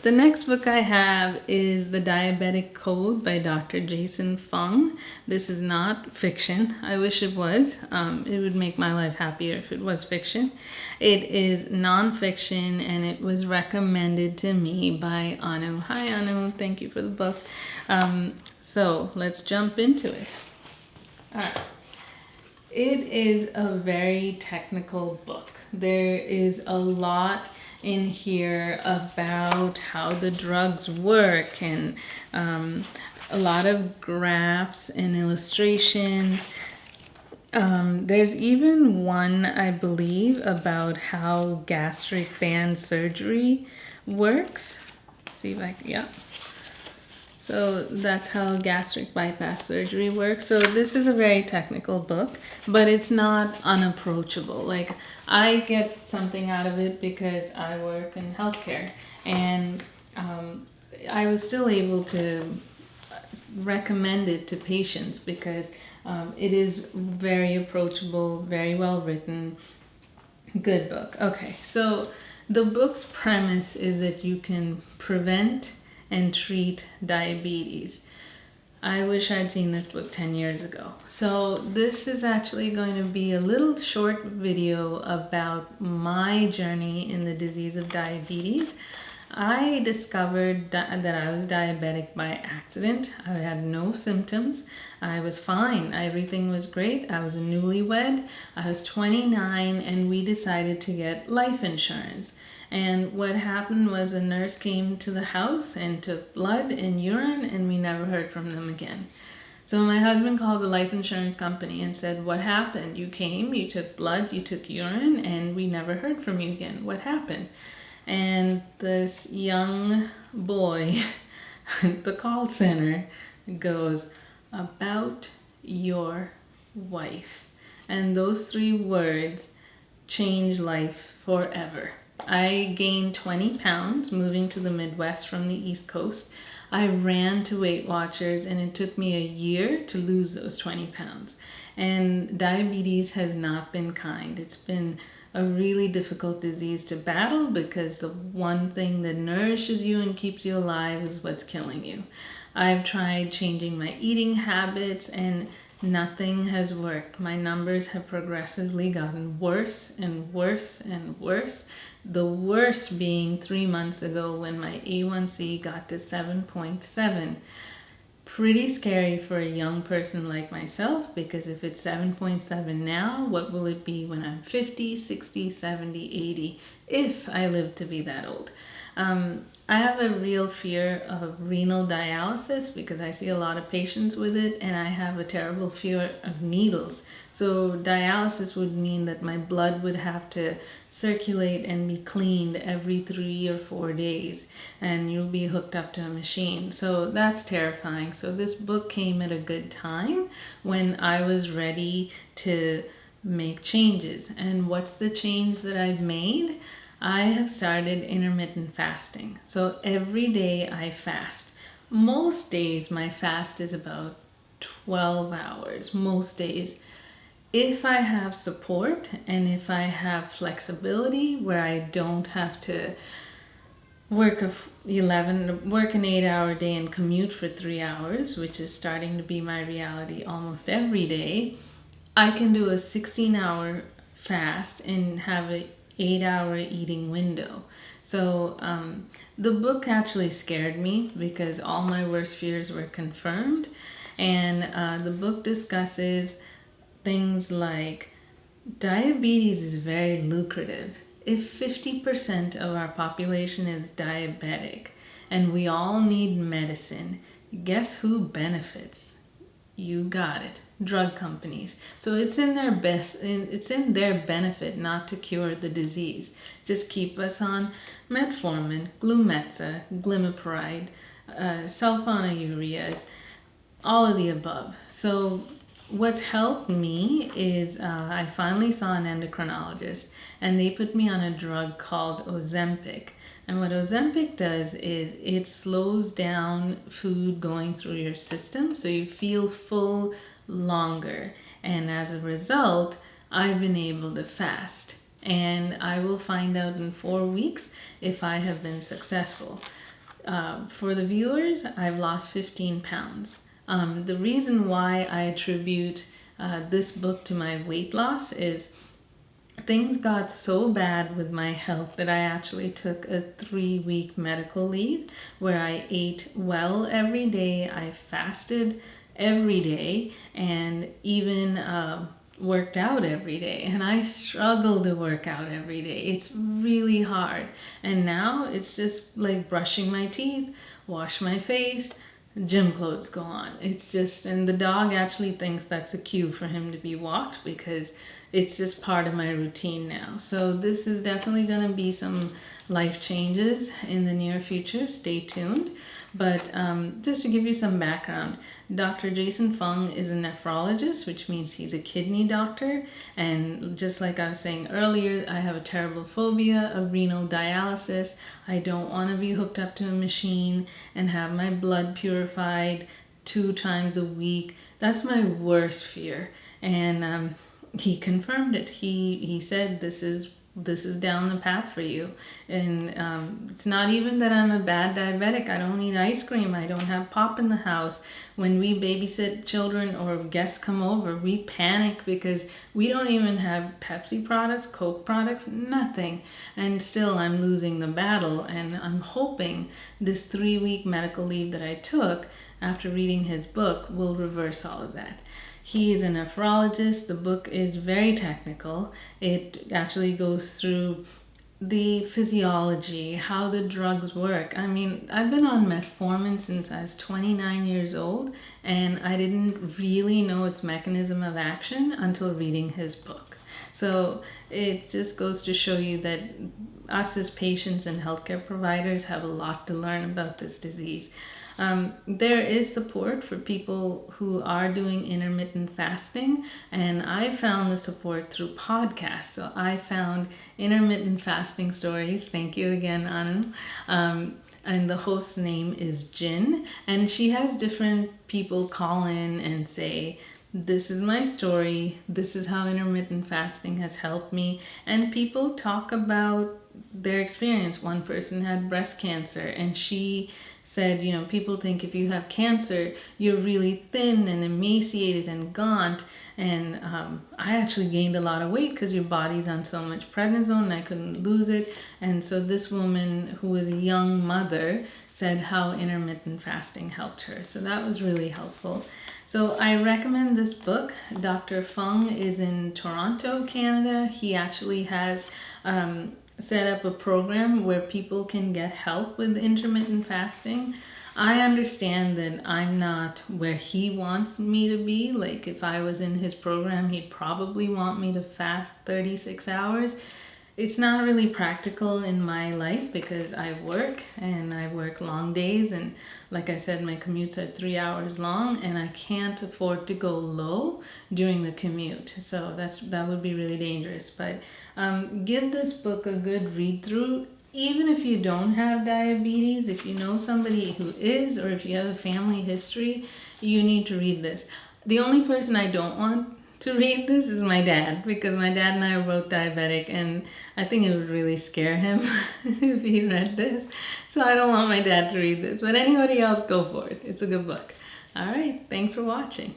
The next book I have is The Diabetic Code by Dr. Jason Fung. This is not fiction. I wish it was. It would make my life happier if it was fiction. It is nonfiction and it was recommended to me by Anoo. Hi Anoo, thank you for the book. So let's jump into it. All right. It is a very technical book. There is a lot in here about how the drugs work and a lot of graphs and illustrations. There's even one, I believe, about how gastric band surgery works. See if I can, yeah. So that's how gastric bypass surgery works. So this is a very technical book, but it's not unapproachable. Like, I get something out of it because I work in healthcare, and I was still able to recommend it to patients because it is very approachable, very well written, good book. Okay, so the book's premise is that you can prevent and treat diabetes. I wish I'd seen this book 10 years ago. So this is actually going to be a little short video about my journey in the disease of diabetes. I discovered that I was diabetic by accident. I had no symptoms. I was fine. Everything was great. I was a newlywed. I was 29 and we decided to get life insurance. And what happened was a nurse came to the house and took blood and urine, and we never heard from them again. So my husband calls a life insurance company and said, "What happened? You came, you took blood, you took urine, and we never heard from you again. What happened?" And this young boy at the call center goes, "About your wife." And those 3 words change life forever. I gained 20 pounds moving to the Midwest from the East Coast. I ran to Weight Watchers and it took me a year to lose those 20 pounds. And diabetes has not been kind. It's been a really difficult disease to battle because the one thing that nourishes you and keeps you alive is what's killing you. I've tried changing my eating habits and nothing has worked. My numbers have progressively gotten worse and worse and worse. The worst being 3 months ago when my A1C got to 7.7. Pretty scary for a young person like myself, because if it's 7.7 now, what will it be when I'm 50, 60, 70, 80, if I live to be that old? I have a real fear of renal dialysis because I see a lot of patients with it, and I have a terrible fear of needles. So dialysis would mean that my blood would have to circulate and be cleaned every 3 or 4 days, and you'll be hooked up to a machine. So that's terrifying. So this book came at a good time when I was ready to make changes. And what's the change that I've made? I have started intermittent fasting. So every day I fast. Most days my fast is about 12 hours, most days. If I have support and if I have flexibility where I don't have to work an 8-hour day and commute for 3 hours, which is starting to be my reality almost every day, I can do a 16-hour fast and have a 8-hour eating window. So the book actually scared me because all my worst fears were confirmed. And the book discusses things like diabetes is very lucrative. If 50% of our population is diabetic and we all need medicine, guess who benefits? You got it. Drug companies. So it's in their benefit not to cure the disease. Just keep us on metformin, Glumetza, glimepiride, sulfonylureas, all of the above. So what's helped me is I finally saw an endocrinologist and they put me on a drug called Ozempic. And what Ozempic does is it slows down food going through your system so you feel full longer. And as a result, I've been able to fast. And I will find out in 4 weeks if I have been successful. For the viewers, I've lost 15 pounds. The reason why I attribute this book to my weight loss is things got so bad with my health that I actually took a 3-week medical leave where I ate well every day. I fasted every day and even worked out every day. And I struggle to work out every day. It's really hard. And now it's just like brushing my teeth, wash my face, gym clothes go on. It's just, and the dog actually thinks that's a cue for him to be walked because it's just part of my routine now. So this is definitely going to be some life changes in the near future. Stay tuned. But just to give you some background, Dr. Jason Fung is a nephrologist, which means he's a kidney doctor. And just like I was saying earlier, I have a terrible phobia of renal dialysis. I don't want to be hooked up to a machine and have my blood purified 2 times a week. That's my worst fear. And he confirmed it. He said this is down the path for you. And it's not even that I'm a bad diabetic. I don't eat ice cream. I don't have pop in the house. When we babysit children or guests come over, we panic because we don't even have Pepsi products, Coke products, nothing. And still I'm losing the battle. And I'm hoping this 3-week medical leave that I took after reading his book will reverse all of that. He is a nephrologist. The book is very technical. It actually goes through the physiology, how the drugs work. I mean, I've been on metformin since I was 29 years old, and I didn't really know its mechanism of action until reading his book. So it just goes to show you that us as patients and healthcare providers have a lot to learn about this disease. There is support for people who are doing intermittent fasting, and I found the support through podcasts. So I found Intermittent Fasting Stories. Thank you again, Anoo. And the host's name is Jin, and she has different people call in and say, this is my story, this is how intermittent fasting has helped me, and people talk about their experience. One person had breast cancer, and she said, you know, people think if you have cancer, you're really thin and emaciated and gaunt. And I actually gained a lot of weight because your body's on so much prednisone and I couldn't lose it. And so this woman who was a young mother said how intermittent fasting helped her. So that was really helpful. So I recommend this book. Dr. Fung is in Toronto, Canada. He actually has set up a program where people can get help with intermittent fasting. I understand that I'm not where he wants me to be. Like if I was in his program, he'd probably want me to fast 36 hours. It's not really practical in my life because I work and I work long days, and like I said, my commutes are 3 hours long and I can't afford to go low during the commute. So that would be really dangerous. But give this book a good read through. Even if you don't have diabetes, if you know somebody who is, or if you have a family history, you need to read this. The only person I don't want to read this is my dad, because my dad and I are both diabetic, and I think it would really scare him if he read this. So I don't want my dad to read this, but anybody else, go for it. It's a good book. All right, thanks for watching.